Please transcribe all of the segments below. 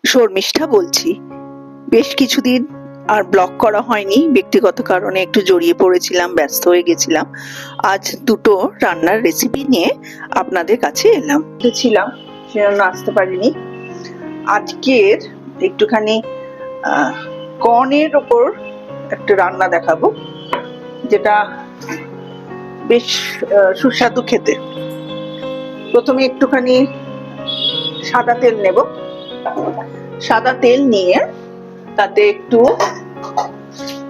শর্মিষ্ঠা বলছি। বেশ কিছুদিন আর ব্লগ করা হয়নি, ব্যক্তিগত কারণে একটু জড়িয়ে পড়েছিলাম, ব্যস্ত হয়ে গেছিলাম। আজ দুটো রান্নার রেসিপি নিয়ে আপনাদের কাছে এলাম। ছিলাম সেজন্য আসতে পারিনি। আজকের একটুখানি কর্নের ওপর একটা রান্না দেখাবো, যেটা বেশ সুস্বাদু খেতে। প্রথমে একটুখানি সাদা তেল নেব। সাদা তেল নিয়ে তাতে একটু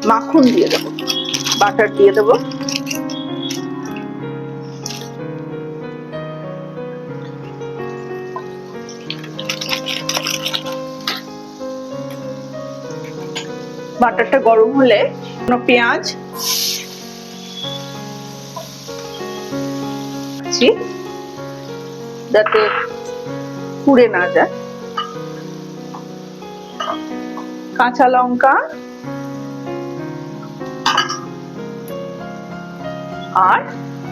মাখন দিয়ে দেবো, বাটার দিয়ে দেবো। বাটারটা গরম হলে পেঁয়াজ যাতে পুড়ে না যায়, কাঁচা লঙ্কা আর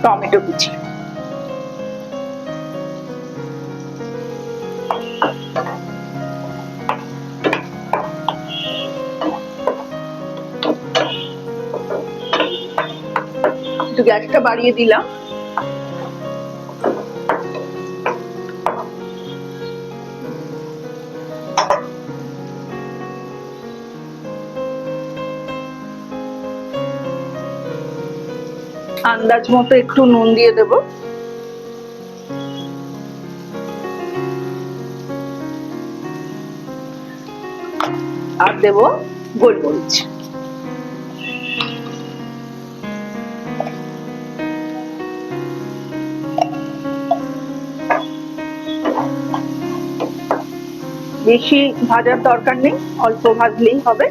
টমেটো কুচি। একটু গ্যাসটা বাড়িয়ে দিলাম। আন্দাজ মতো একটু নুন দিয়ে দেব। আর দেব গোলমরিচ। বেশি ভাজার দরকার নেই, অল্প ভাজলেই হবে।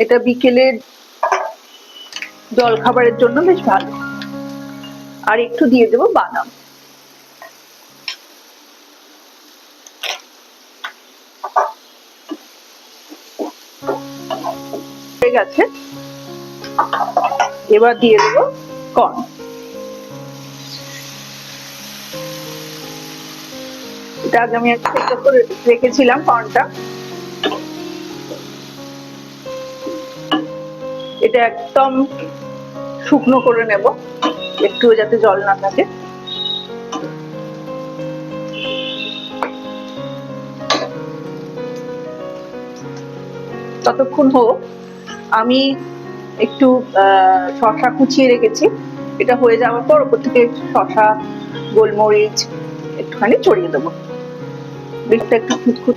এটা বিকেলের জল খাবারের জন্য বেশ ভালো। আর একটু দিয়ে দেবো বাদাম। হয়ে গেছে, এবার দিয়ে দেবো কর্ন। এটা আগে আমি সেদ্ধ করে রেখেছিলাম কর্নটা। এটা একদম শুকনো করে নেব, একটু যাতে জল না থাকে। ততক্ষণ হোক, আমি একটু শসা কুচিয়ে রেখেছি। এটা হয়ে যাওয়ার পর ওপর থেকে শসা, গোলমরিচ একটুখানি ছড়িয়ে দেবো। বেশটা একটু খুঁতখুত।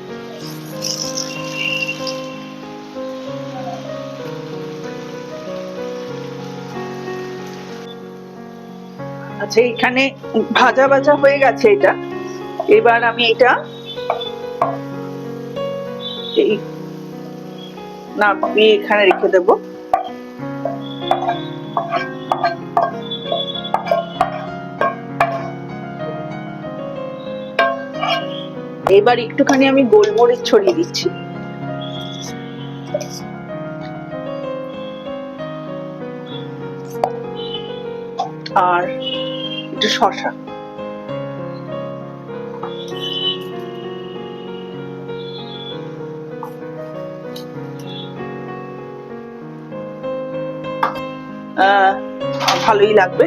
আচ্ছা, এখানে ভাজা ভাজা হয়ে গেছে এটা। এবার আমি এটা নামিয়ে এখানে রেখে দেব। এবার একটুখানি আমি গোলমরিচ ছড়িয়ে দিচ্ছি। আর একটু শসা। ভালোই লাগবে।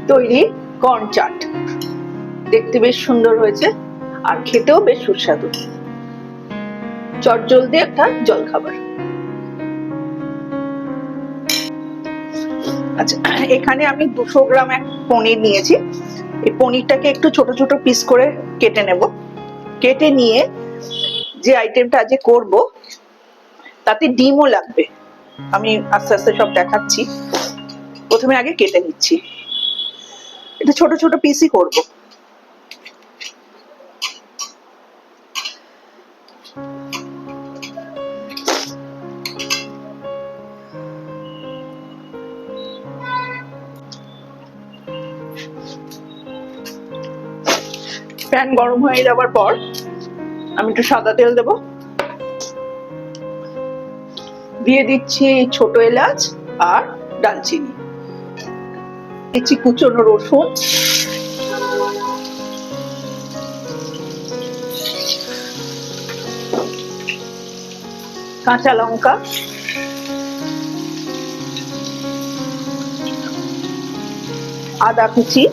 তৈরি কর্ন চাট। দেখতে বেশ সুন্দর হয়েছে আর খেতেও বেশ সুস্বাদু। চটজলদি একটা জলখাবার। আচ্ছা, এখানে আমি 200 গ্রাম পনির নিয়েছি। এই পনিরটাকে একটু ছোট ছোট পিস করে কেটে নেব। কেটে নিয়ে যে আইটেমটা আজ করব তাতে ডিমও লাগবে। আমি আস্তে আস্তে সব দেখাচ্ছি। প্রথমে আগে কেটে নিচ্ছি। এটা ছোট ছোট পিসই করব। প্যান গরম হয়ে যাবার পর আমি একটু সাদা তেল দেব। দিয়ে দিচ্ছি ছোট এলাচ আর দারচিনি, দিচ্ছি কুচনো রসুন, কাঁচা লঙ্কা, আদা কুচি,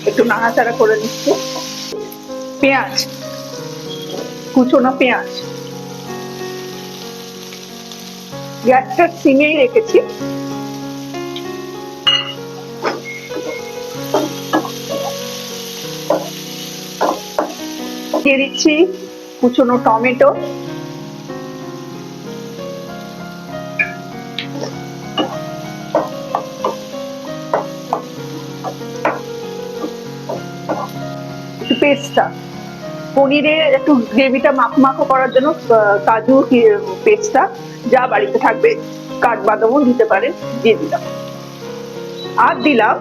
একটু নাড়াচাড়া করে নিচ্ছি, পেঁয়াজ, কুচনো পেঁয়াজ, গ্যাসটা সিমেই রেখেছি। দিয়ে দিচ্ছি কুচনো টমেটো, পেস্টটা, পনিরের একটু গ্রেভিটা মাখো করার জন্য কাজু পেস্টটা যা বাড়িতে থাকবে, কাঠবাদামও দিতে পারেন, দিয়ে দিলাম। আর দিলাম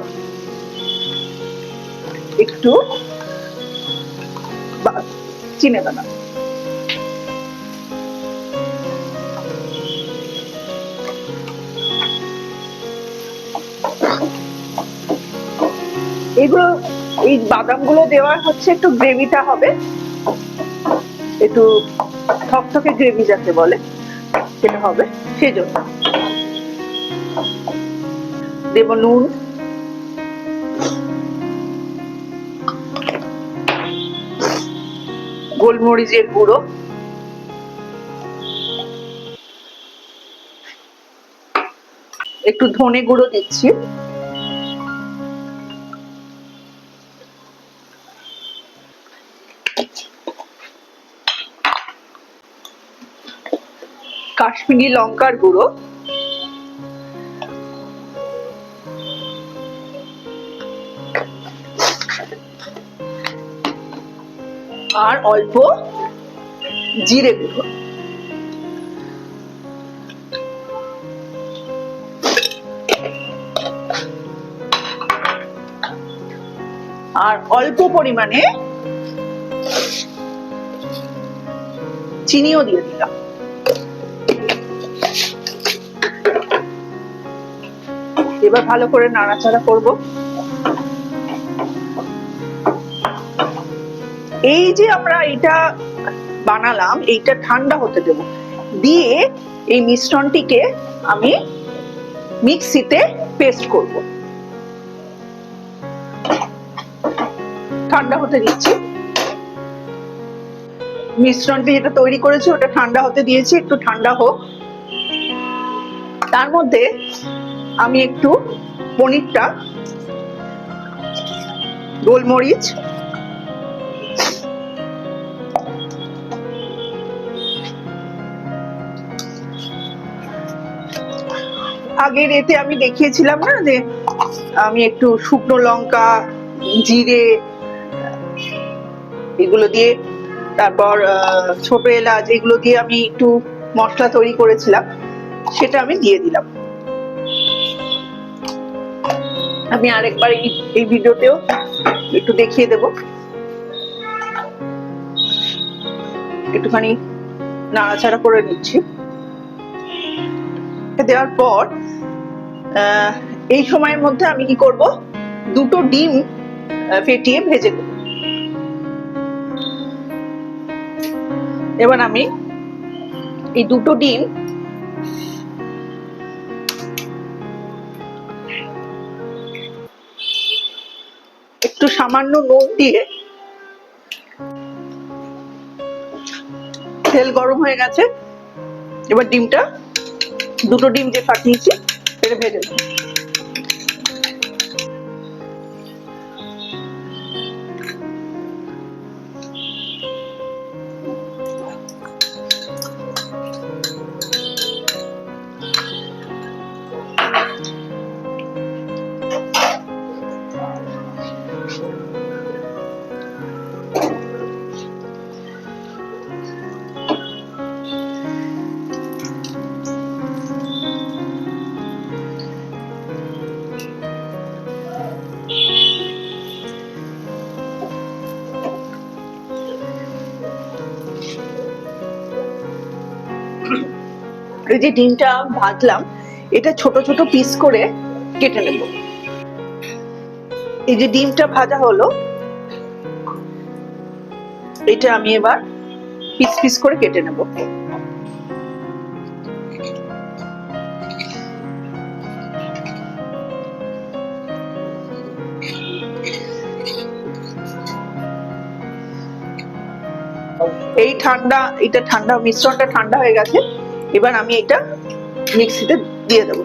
একটু চিনেবাদাম। এগুলো, এই বাদামগুলো দেওয়ার হচ্ছে একটু গ্রেভিটা হবে, একটু থকথকে গ্রেভি যাকে বলে সেটা হবে, সেজন্য দেব নুন, গোলমরিচের গুঁড়ো, একটু ধনে গুঁড়ো দিচ্ছি, কাশ্মীরি লঙ্কার গুঁড়ো, আর অল্প জিরে গুঁড়ো। আর অল্প পরিমাণে চিনিও দিয়ে দিলাম। এবার ভালো করে নাড়াচাড়া করব। এই যে আমরা এটা বানালাম, এইটা ঠান্ডা হতে দেব, দিয়ে এই মিশ্রণটিকে আমি মিক্সিতে পেস্ট করব। ঠান্ডা হতে দিচ্ছি। মিশ্রণটি যেটা তৈরি করেছি ওটা ঠান্ডা হতে দিয়েছি, একটু ঠান্ডা হোক। তার মধ্যে আমি একটু পনিরটা, গোলমরিচ, আগের এতে আমি দেখিয়েছিলাম না যে আমি একটু শুকনো লঙ্কা, জিরে এগুলো দিয়ে, তারপর ছোট এলাচ এগুলো দিয়ে আমি একটু মশলা তৈরি করেছিলাম, সেটা আমি দিয়ে দিলাম। আমি আরেকবার এই ভিডিওতেও একটু দেখিয়ে দেব। একটুখানি নাড়াচাড়া করে নিচ্ছি। দেওয়ার পর এই সময়ের মধ্যে আমি কি করব, দুটো ডিম ফেটিয়ে ভেজে দেব। এবার আমি এই দুটো ডিম একটু সামান্য নুন দিয়ে, তেল গরম হয়ে গেছে, এবার ডিমটা, দুটো ডিম যে ফাটিয়েছি এটা ভেজে দেব। এই যে ডিমটা ভাজলাম, এটা ছোট ছোট পিস করে কেটে নেব। এই যে ডিমটা ভাজা হলো, এটা আমি এবার পিস পিস করে কেটে নেব। এটা ঠান্ডা, মিশ্রণটা ঠান্ডা হয়ে গেছে। এবার আমি এটা মিক্সিতে দিয়ে দেবো।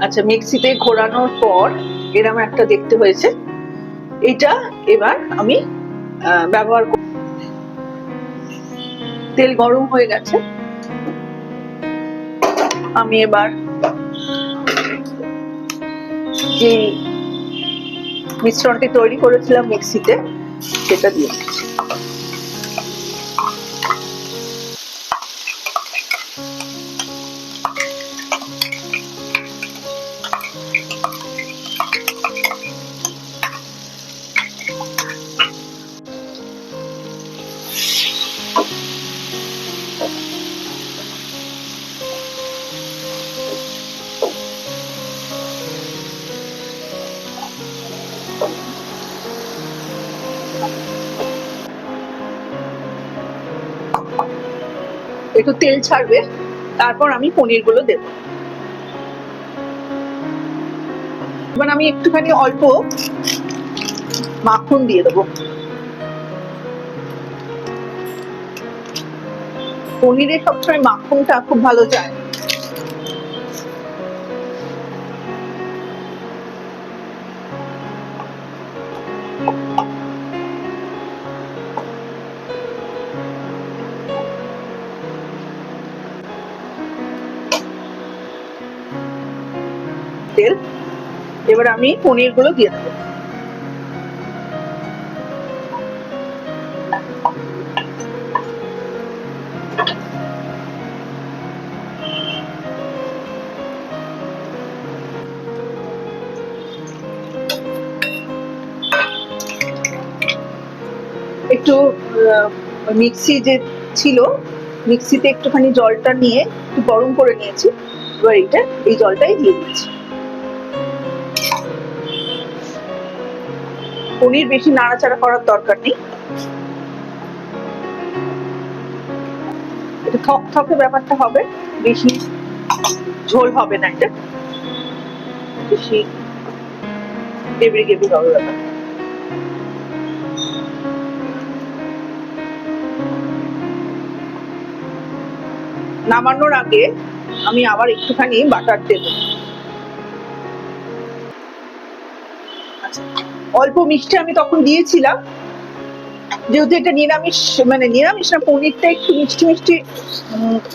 আচ্ছা, মিক্সিতে ঘোরানোর পর এরকম একটা দেখতে হয়েছে। এটা এবার আমি ব্যবহার করব। তেল গরম হয়ে গেছে, আমি এবার যে মিশ্রণটি তৈরি করেছিলাম মিক্সিতে সেটা দিয়ে দিচ্ছি। একটু তেল ছাড়বে, তারপর আমি পনিরগুলো দেব। এবার আমি একটুখানি অল্প মাখন দিয়ে দেবো। পনিরে সবসময় মাখনটা খুব ভালো যায়। তেল, এবার আমি পনিরগুলো দিয়ে দেবো। একটু মিক্সি যে ছিল, মিক্সিতে একটুখানি জলটা নিয়ে একটু গরম করে নিয়েছি। এবার এই জলটাই দিয়ে দিচ্ছি। পনির বেশি নাড়াচাড়া করার দরকার নেই। এটা থকথকে ব্যাপারটা হবে, বেশি ঝোল হবে না, এটা বেশি গেবড়ে গেবড়ে হবে ব্যাপার। নামানোর আগে আমি আবার একটুখানি বাটার দেব। আচ্ছা, অল্প মিষ্টি আমি তখন দিয়েছিলাম, যেহেতু এটা নিরামিষ, মানে নিরামিষ না, পনিরটা একটু মিষ্টি মিষ্টি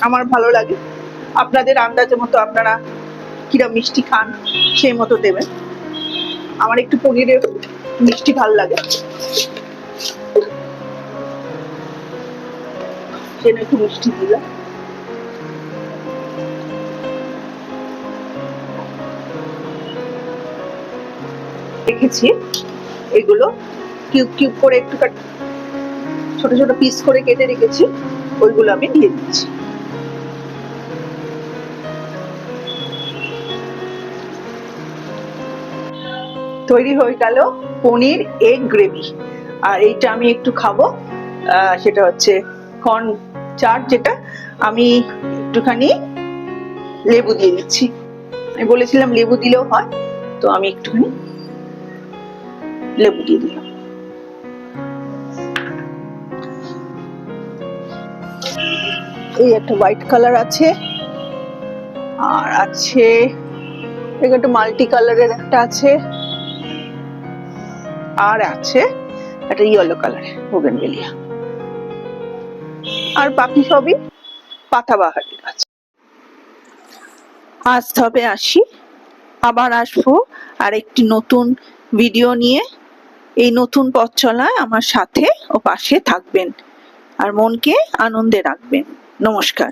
আমার ভালো লাগে। আপনাদের আন্দাজের মতো আপনারা কিরম মিষ্টি খান সেই মতো দেবেন। আমার একটু পনিরে মিষ্টি ভালো লাগে, সেটা একটু মিষ্টি দিলাম। রেখেছি এগুলো কিউব কিউব করে একটু ছোট ছোট পিস করে কেটে রেখেছি, ওইগুলো আমি দিয়ে দিচ্ছি। তৈরি হয়ে গেল পনির এগ গ্রেভি। আর এইটা আমি একটু খাবো, সেটা হচ্ছে কর্ন চাট, যেটা আমি একটুখানি লেবু দিয়ে দিচ্ছি। আমি বলেছিলাম লেবু দিলেও হয়, তো আমি একটুখানি লেবু দিয়ে দিলাম। এই একটা হোয়াইট কালার আছে, আর আছে একটা মাল্টি কালারের একটা আছে, আর আছে একটা ইয়েলো কালারের বোগেনভেলিয়া, আর বাকি সবই পাতাবাহারের গাছ। আজ তবে আসি, আবার আসবো আর একটি নতুন ভিডিও নিয়ে। এই নতুন পথ চলায় আমার সাথে ও পাশে থাকবেন আর মনকে আনন্দে রাখবেন। নমস্কার।